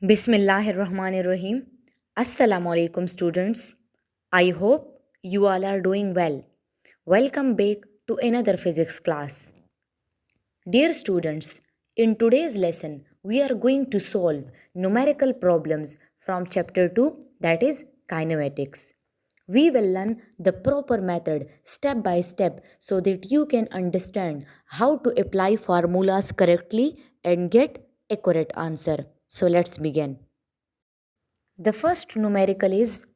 Bismillahirrahmanirrahim. Assalamu alaikum students. I hope you all are doing well. Welcome back to another physics class. Dear students, in today's lesson we are going to solve numerical problems from chapter 2, that is kinematics. We will learn the proper method step by step so that you can understand how to apply formulas correctly and get accurate answer. So let's begin. The first numerical is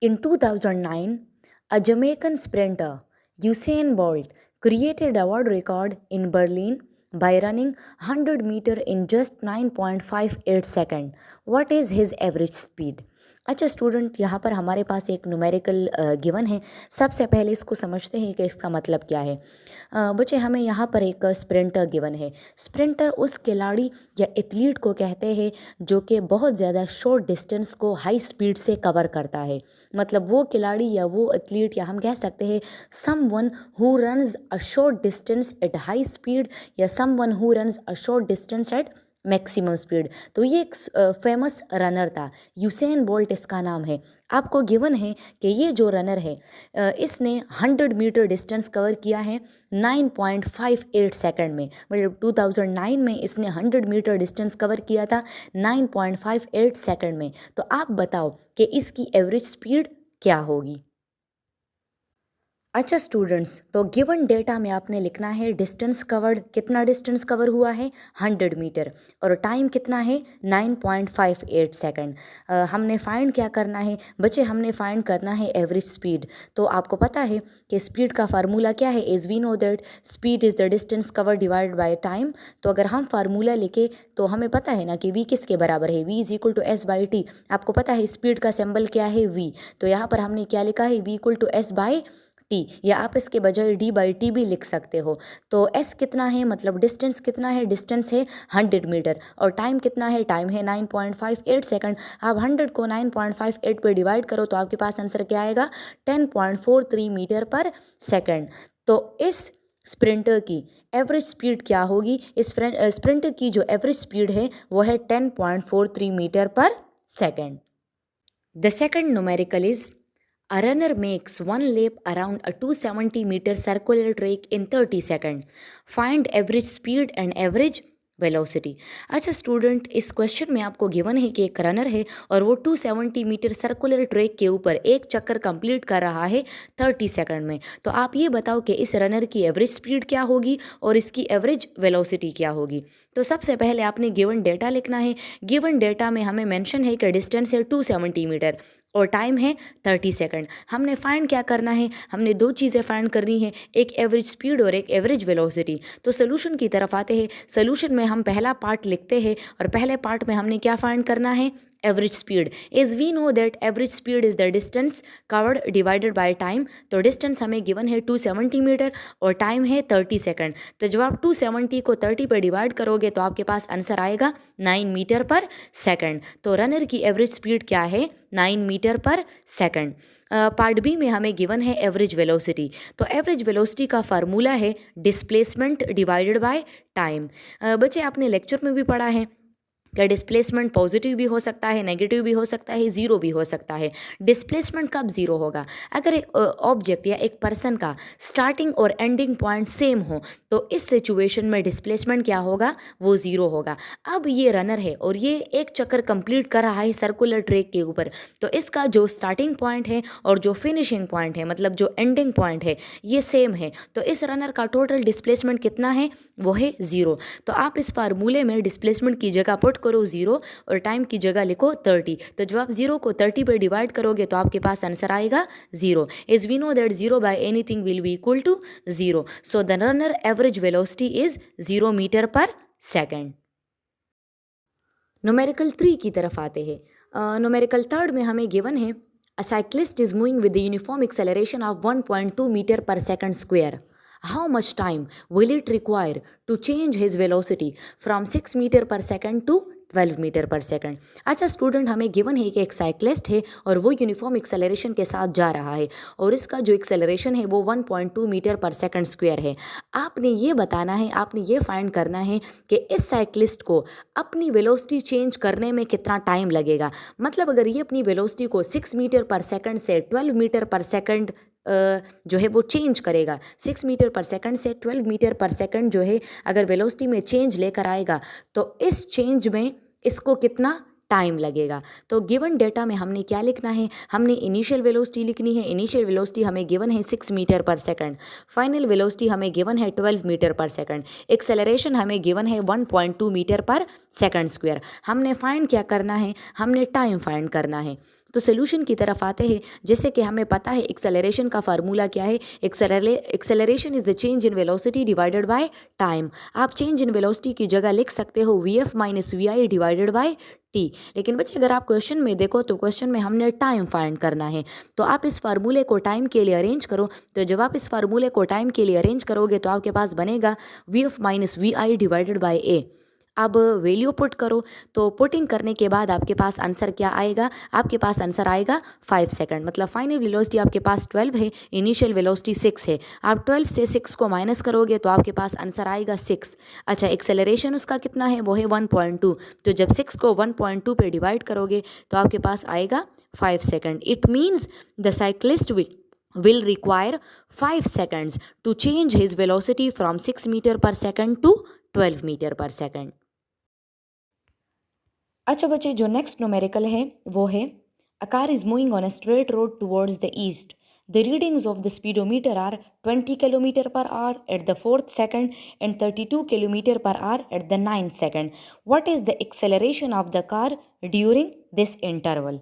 in 2009, a Jamaican sprinter, Usain Bolt, created a world record in Berlin by running 100 meter in just 9.58 second. What is his average speed? अच्छा student, यहाँ पर हमारे पास एक numerical given है. सबसे पहले इसको समझते हैं कि इसका मतलब क्या है. बच्चे, हमें यहाँ पर एक स्प्रिंटर गिवन है. स्प्रिंटर उस खिलाड़ी या एथलीट को कहते हैं जो कि बहुत ज़्यादा शॉर्ट डिस्टेंस को हाई स्पीड से कवर करता है. मतलब वो खिलाड़ी या वो एथलीट, या हम कह सकते हैं someone who runs a short distance at high speed या someone who runs a short distance at maximum speed. तो ये एक फेमस रनर था, यूसेन बोल्ट इसका नाम है. आपको गिवन है कि ये जो रनर है इसने 100 मीटर डिस्टेंस कवर किया है 9.58 सेकंड में. मतलब 2009 में इसने 100 मीटर डिस्टेंस कवर किया था 9.58 सेकंड में. तो आप बताओ कि इसकी एवरेज स्पीड क्या होगी. अच्छा स्टूडेंट्स, तो गिवन डेटा में आपने लिखना है डिस्टेंस कवर्ड, कितना डिस्टेंस कवर हुआ है 100 मीटर, और टाइम कितना है 9.58 सेकंड. हमने फाइंड क्या करना है बच्चे, हमने फाइंड करना है एवरेज स्पीड. तो आपको पता है कि स्पीड का फार्मूला क्या है. As we know that speed is the distance cover divide by time. तो अगर हम फार्मूला लिखे तो हमें पता है ना कि वी किसके बराबर है. V is equal to s by t. आपको पता है स्पीड का सिंबल क्या है, वी. तो यहाँ पर हमने क्या लिखा है, v equal to s by t, या आप इसके बजाय डी बाई टी भी लिख सकते हो. तो एस कितना है, मतलब डिस्टेंस कितना है, डिस्टेंस है 100 मीटर, और टाइम कितना है, टाइम है 9.58 सेकंड. आप 100 को 9.58 पे डिवाइड करो तो आपके पास आंसर क्या आएगा, 10.43 मीटर पर सेकंड. तो इस स्प्रिंटर की एवरेज स्पीड क्या होगी. इस स्प्रिंटर की जो एवरेज स्पीड है वो है 10.43 metre per second. The second numerical is a runner makes one lap around a 270-meter circular track in 30 seconds. Find average speed and average velocity. अच्छा स्टूडेंट, इस क्वेश्चन में आपको गिवन है कि एक रनर है और वो 270 मीटर सर्कुलर ट्रैक के ऊपर एक चक्कर कंप्लीट कर रहा है 30 सेकंड में. तो आप ये बताओ कि इस रनर की एवरेज स्पीड क्या होगी और इसकी एवरेज वेलोसिटी क्या होगी. तो सबसे पहले आपने गिवन डेटा लिखना है. गिवन डेटा में हमें मेंशन है कि डिस्टेंस है 270 मीटर और टाइम है 30 सेकंड. हमने फाइंड क्या करना है, हमने दो चीज़ें फाइंड करनी है, एक एवरेज स्पीड और एक एवरेज वेलोसिटी. तो सोल्यूशन की तरफ आते हैं. सोल्यूशन में हम पहला पार्ट लिखते हैं और पहले पार्ट में हमने क्या फाइंड करना है, average speed. As we know that average speed is the distance covered divided by time. तो डिस्टेंस हमें गिवन है 270 मीटर और टाइम है 30 सेकंड. तो जब आप 270 को 30 पर डिवाइड करोगे तो आपके पास आंसर आएगा 9 मीटर पर सेकंड. तो रनर की एवरेज स्पीड क्या है, 9 metre per second. Part B में हमें गिवन है एवरेज वेलोसिटी. तो एवरेज वेलोसिटी का फार्मूला है डिस्प्लेसमेंट डिवाइडेड बाय टाइम. बच्चे, आपने लेक्चर में भी पढ़ा है क्या डिस्प्लेसमेंट पॉजिटिव भी हो सकता है, नेगेटिव भी हो सकता है, ज़ीरो भी हो सकता है. डिस्प्लेसमेंट कब ज़ीरो होगा, अगर एक ऑब्जेक्ट या एक पर्सन का स्टार्टिंग और एंडिंग पॉइंट सेम हो तो इस सिचुएशन में डिस्प्लेसमेंट क्या होगा, वो ज़ीरो होगा. अब ये रनर है और ये एक चक्कर कंप्लीट कर रहा है सर्कुलर ट्रैक के ऊपर. तो इसका जो स्टार्टिंग पॉइंट है और जो फिनिशिंग पॉइंट है, मतलब जो एंडिंग पॉइंट है, ये सेम है. तो इस रनर का टोटल डिस्प्लेसमेंट कितना है, वो है ज़ीरो. तो आप इस फार्मूले में डिस्प्लेसमेंट की जगह पुट करो 0 और टाइम की जगह लिखो 30. तो जब आप 0 को 30 पर डिवाइड करोगे तो आपके पास आंसर आएगा 0. As we know that 0 by anything will be equal to 0. So the runner average velocity is 0 metre per second. Numerical 3 की तरफ आते हैं. न्यूमेरिकल 3 में हमें गिवन है a cyclist is moving with the uniform acceleration of 1.2 meter per second square. How much time will it require to change his velocity from 6 metre per second to 12 metre per second. अच्छा student, हमें given है कि एक cyclist है और वो uniform acceleration के साथ जा रहा है और इसका जो एक्सेलरेशन है वो 1.2 मीटर पर सेकंड स्क्वायर है। आपने ये बताना है, आपने ये फाइंड करना है कि इस साइक्लिस्ट को अपनी वेलोसिटी चेंज करने में कितना टाइम लगेगा। मतलब अगर ये अपनी वेलोसिटी को 6 मीटर पर सेकंड से 12 मीटर पर सेकंड जो है वो चेंज करेगा, 6 मीटर पर सेकंड से 12 मीटर पर सेकंड जो है अगर वेलोसिटी में चेंज लेकर आएगा तो इस चेंज में इसको कितना टाइम लगेगा। तो गिवन डेटा में हमने क्या लिखना है, हमने इनिशियल वेलोसिटी लिखनी है। इनिशियल वेलोसिटी हमें गिवन है 6 metre per second, final velocity हमें गिवन है 12 मीटर पर सेकंड, एक्सेलरेशन हमें गिवन है 1.2 मीटर पर सेकंड स्क्वायर। हमने फाइंड क्या करना है, हमने टाइम फाइंड करना है। तो सोल्यूशन की तरफ आते हैं। जैसे कि हमें पता है एक्सेलरेशन का फार्मूला क्या है, acceleration is the change in velocity divided by time. आप चेंज इन वेलोसिटी की जगह लिख सकते हो v f minus v i divided by t. लेकिन बच्चे अगर आप क्वेश्चन में देखो तो क्वेश्चन में हमने टाइम फाइंड करना है। तो आप इस फार्मूले को टाइम के लिए अरेंज करो। तो जब आप इस फार्मूले को टाइम के लिए अरेंज करोगे तो आपके पास बनेगा v f minus v i divided by a. अब वैल्यू पुट करो, तो पुटिंग करने के बाद आपके पास आंसर क्या आएगा, आपके पास आंसर आएगा 5 सेकंड। मतलब फाइनल वेलोसिटी आपके पास 12 है, इनिशियल वेलोसिटी 6 है। आप 12 से 6 को माइनस करोगे तो आपके पास आंसर आएगा 6। अच्छा एक्सेलरेशन उसका कितना है, वो है 1.2। तो जब 6 को 1.2 पे डिवाइड करोगे तो आपके पास आएगा 5 second. It means the cyclist will require 5 seconds to change his velocity from 6 meter per second to 12 meter per second। अच्छा बच्चे, जो नेक्स्ट न्यूमेरिकल है वो है a car is moving on a straight road towards the east. The readings of the speedometer are 20 kilometre per hour at the 4th second and 32 kilometre per hour at the 9th second. What is the acceleration of the car during this interval.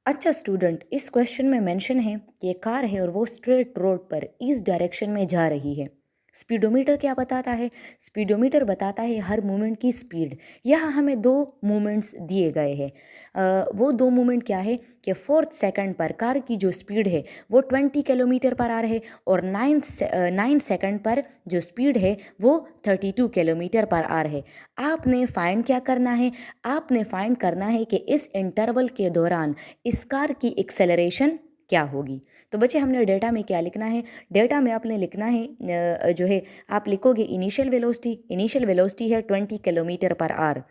अच्छा student, इस question में mention है कि एक car है और वो straight road पर ईस्ट डायरेक्शन में जा रही है। स्पीडोमीटर क्या बताता है, स्पीडोमीटर बताता है हर मूवमेंट की स्पीड। यहाँ हमें दो मूवमेंट्स दिए गए हैं। वो दो मूवमेंट क्या है कि 4th सेकंड पर कार की जो स्पीड है वो 20 किलोमीटर पर आर है और 9 सेकंड पर जो स्पीड है वो 32 किलोमीटर पर आर है। आपने फाइंड क्या करना है, आपने फाइंड करना है कि इस इंटरवल के दौरान इस कार की एक्सेलरेशन क्या होगी। तो बच्चे हमने डेटा में क्या लिखना है, डेटा में आपने लिखना है जो है आप लिखोगे इनिशियल वेलोसिटी है 20 किलोमीटर पर आवर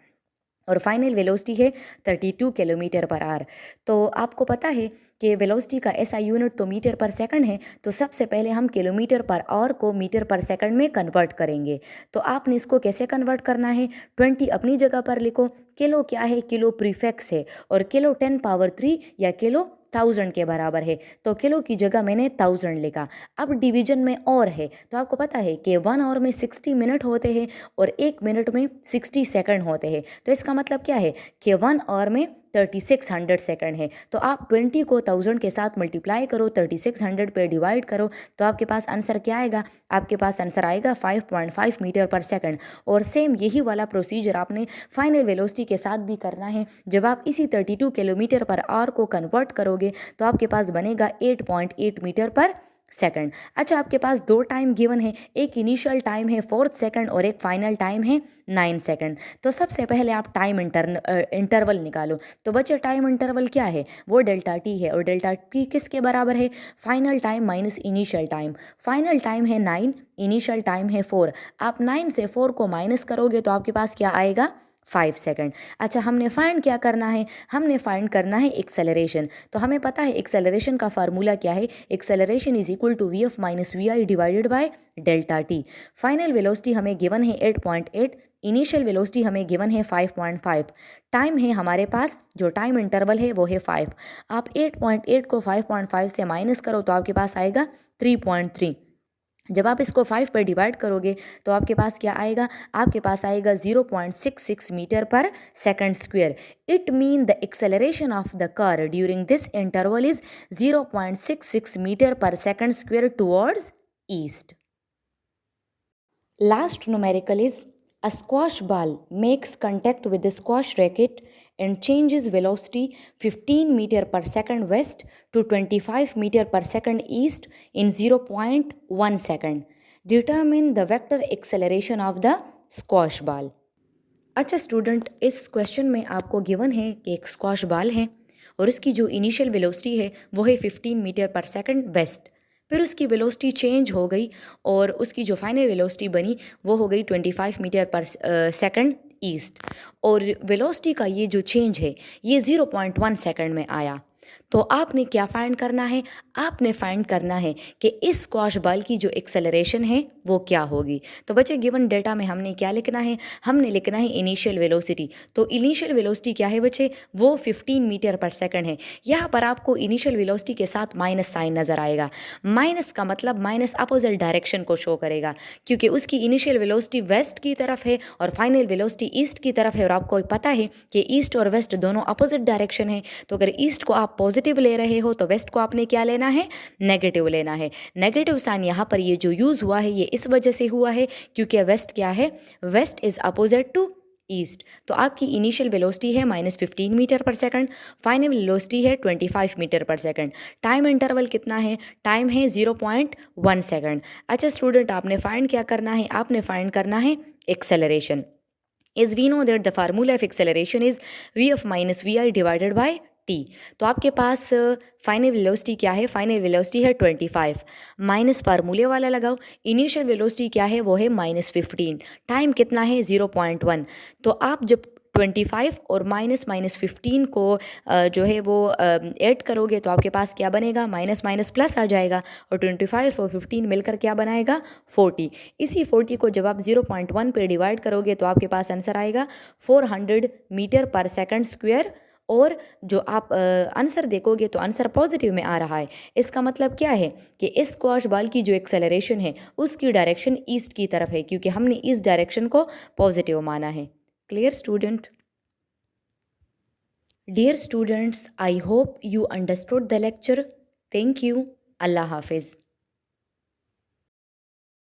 और फाइनल वेलोसिटी है 32 किलोमीटर पर आवर। तो आपको पता है कि वेलोसिटी का ऐसा यूनिट तो मीटर पर सेकंड है, तो सबसे पहले हम किलोमीटर पर आवर को मीटर पर सेकंड में कन्वर्ट करेंगे। तो आपने इसको कैसे कन्वर्ट करना है, 20 अपनी जगह पर लिखो, किलो क्या है, किलो प्रीफिक्स है और किलो 10 पावर 3 या किलो 1000 के बराबर है, तो किलो की जगह मैंने 1000 लिखा। अब डिवीजन में और है, तो आपको पता है कि 1 आवर में 60 मिनट होते हैं और 1 मिनट में 60 सेकंड होते हैं। तो इसका मतलब क्या है कि 1 आवर में 3600 सेकंड है। तो आप 20 को 1000 के साथ मल्टीप्लाई करो, 3600 पे डिवाइड करो, तो आपके पास आंसर क्या आएगा, आपके पास आंसर आएगा 5.5 मीटर पर सेकंड। और सेम यही वाला प्रोसीजर आपने फाइनल वेलोसिटी के साथ भी करना है। जब आप इसी 32 किलोमीटर पर आवर को कन्वर्ट करोगे तो आपके पास बनेगा 8.8 मीटर पर सेकंड। अच्छा आपके पास दो टाइम गिवन है, एक इनिशियल टाइम है 4th सेकंड और एक फाइनल टाइम है 9 सेकंड। तो सबसे पहले आप टाइम इंटरवल निकालो। तो बच्चे टाइम इंटरवल क्या है, वो डेल्टा टी है और डेल्टा टी किसके बराबर है, final time minus initial time. Final time है 9, इनिशियल टाइम है 4। आप 9 से 4 को माइनस करोगे तो आपके पास क्या आएगा 5 सेकंड। अच्छा हमने फाइंड क्या करना है, हमने फाइंड करना है एक्सेलरेशन। तो हमें पता है एक्सेलरेशन का फार्मूला क्या है, acceleration is equal to v f minus v i divided by delta t. Final velocity हमें गिवन है 8.8, इनिशियल वेलोसिटी हमें गिवन है 5.5, टाइम है हमारे पास, जो टाइम इंटरवल है वो है 5। आप 8.8 को 5.5 से माइनस करो तो आपके पास आएगा 3.3। जब आप इसको 5 पर डिवाइड करोगे तो आपके पास क्या आएगा, आपके पास आएगा 0.66 metre per second square. It mean the acceleration of the car during this interval is 0.66 metre per second square towards east. Last numerical is a squash ball makes contact with the squash racket and changes velocity 15 meter per second west to 25 meter per second east in 0.1 second. Determine the vector acceleration of the squash ball. अच्छा student, इस question में आपको given है कि एक squash ball है और उसकी जो इनिशियल वेलोसिटी है वो है 15 मीटर पर सेकंड वेस्ट। फिर उसकी वेलोसिटी चेंज हो गई और उसकी जो फाइनल वेलोसिटी बनी वो हो गई 25 मीटर पर सेकंड ईस्ट। और वेलोसिटी का ये जो चेंज है ये 0.1 सेकंड में आया। तो आपने क्या फाइंड करना है? आपने फाइंड करना है कि इस स्क्वॉश बॉल की जो एक्सेलरेशन है वो क्या होगी। तो बच्चे गिवन डेटा में हमने क्या लिखना है? हमने लिखना है इनिशियल वेलोसिटी। तो इनिशियल वेलोसिटी क्या है बच्चे? वो 15 मीटर पर सेकंड है। यहाँ पर आपको इनिशियल वेलोसिटी के साथ माइनस साइन नज़र आएगा। माइनस का मतलब माइनस अपोजिट डायरेक्शन को शो करेगा, क्योंकि उसकी इनिशियल वेलोसिटी वेस्ट की तरफ है और फाइनल वेलोसिटी ईस्ट की तरफ है। और आपको पता है कि ईस्ट और वेस्ट दोनों अपोजिट डायरेक्शन है। तो अगर ईस्ट को आप पॉजिटिव ले रहे हो तो वेस्ट को आपने क्या लेना है? नेगेटिव लेना है। नेगेटिव साइन यहाँ पर ये जो यूज़ हुआ है ये इस वजह से हुआ है क्योंकि वेस्ट क्या है? West is opposite to east. तो आपकी इनिशियल वेलोसिटी है -15 metre per second, final velocity है 25 metre per second. Time interval कितना है? टाइम है 0.1 सेकंड। अच्छा स्टूडेंट, आपने फाइंड क्या करना है? आपने फाइंड करना है acceleration. As we know that the formula of acceleration is v of minus vi divided by t। तो आपके पास फाइनल वेलोसिटी क्या है? फाइनल वेलोसिटी है 25, माइनस फार्मूले वाला लगाओ। इनिशियल वेलोसिटी क्या है? वो है -15। टाइम कितना है? 0.1। तो आप जब 25 और माइनस माइनस 15 को जो है वो ऐड करोगे तो आपके पास क्या बनेगा? माइनस माइनस प्लस आ जाएगा और 25 और 15 मिलकर क्या बनाएगा? 40। इसी 40 को जब आप 0.1 पे डिवाइड करोगे तो आपके पास आंसर आएगा 400 मीटर पर सेकंड स्क्वायर। और जो आप आंसर देखोगे तो आंसर पॉजिटिव में आ रहा है। इसका मतलब क्या है कि इस स्क्वॉश बॉल की जो एक्सेलरेशन है उसकी डायरेक्शन ईस्ट की तरफ है, क्योंकि हमने इस डायरेक्शन को पॉजिटिव माना है। Clear student? Dear students, I hope you understood the lecture. Thank you. Allah Hafiz.